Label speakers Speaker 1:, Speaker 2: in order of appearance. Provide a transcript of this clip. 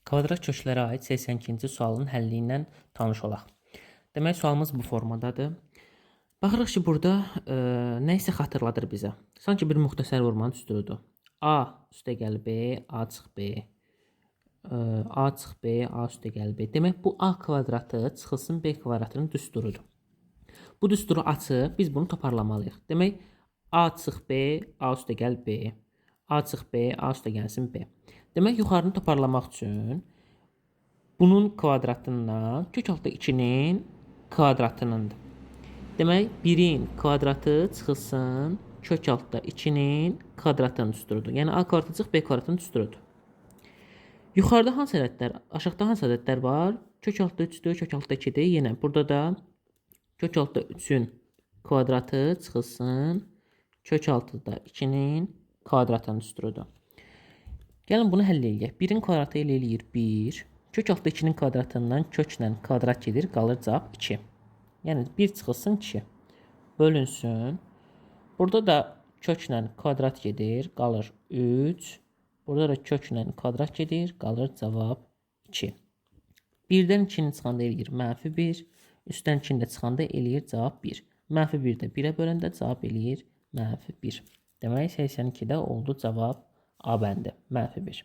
Speaker 1: Kvadrat köklərə aid 82-ci sualın həlli ilə tanış olaq. Demək, sualımız bu formadadır. Baxırıq ki, burada nə isə xatırladır bizə. Sanki bir müxtəsər vurmanın düsturudur. A üstəgəl B, A çıx B. A çıx B, A üstəgəl B. Demək, bu A kvadratı çıxılsın B kvadratının düsturudur. Bu düsturu açıb biz bunu toparlamalıyıq. Demək, A çıx B, A üstəgəl B. A çıx B, A üstəgəlsin B. Demək, yuxarını toparlamaq üçün bunun kvadratından kök altı 2-nin kvadratınındır. Demək, 1-in kvadratı çıxılsın kök altı 2-nin kvadratının düsturudur. Yəni, A kvadratı çıx B kvadratının düsturudur. Yuxarıda hansı ədədlər, aşağıda hansı ədədlər var? Kök altı 3-dür, kök altı 2-dir. Yenə burada da kök altı 3-ün kvadratı çıxılsın kök altıda 2-nin kvadratının düsturudur. Gəlin bunu həll edək. 1-in kvadratı ilə eləyir 1. Kök altı 2-nin kvadratından köklə kvadrat gedir, qalır cavab 2. Yəni 1 çıxılsın 2. Bölünsün. Burada da köklə kvadrat gedir, qalır 3. Burada da köklə kvadrat gedir, qalır cavab 2. 1-dən 2-nin çıxanda eləyir -1. Üstdən 2-nin də çıxanda eləyir cavab 1. -1 də 1-ə böləndə cavab eləyir -1. Demək, 82-də oldu cavab A bəndi, -1.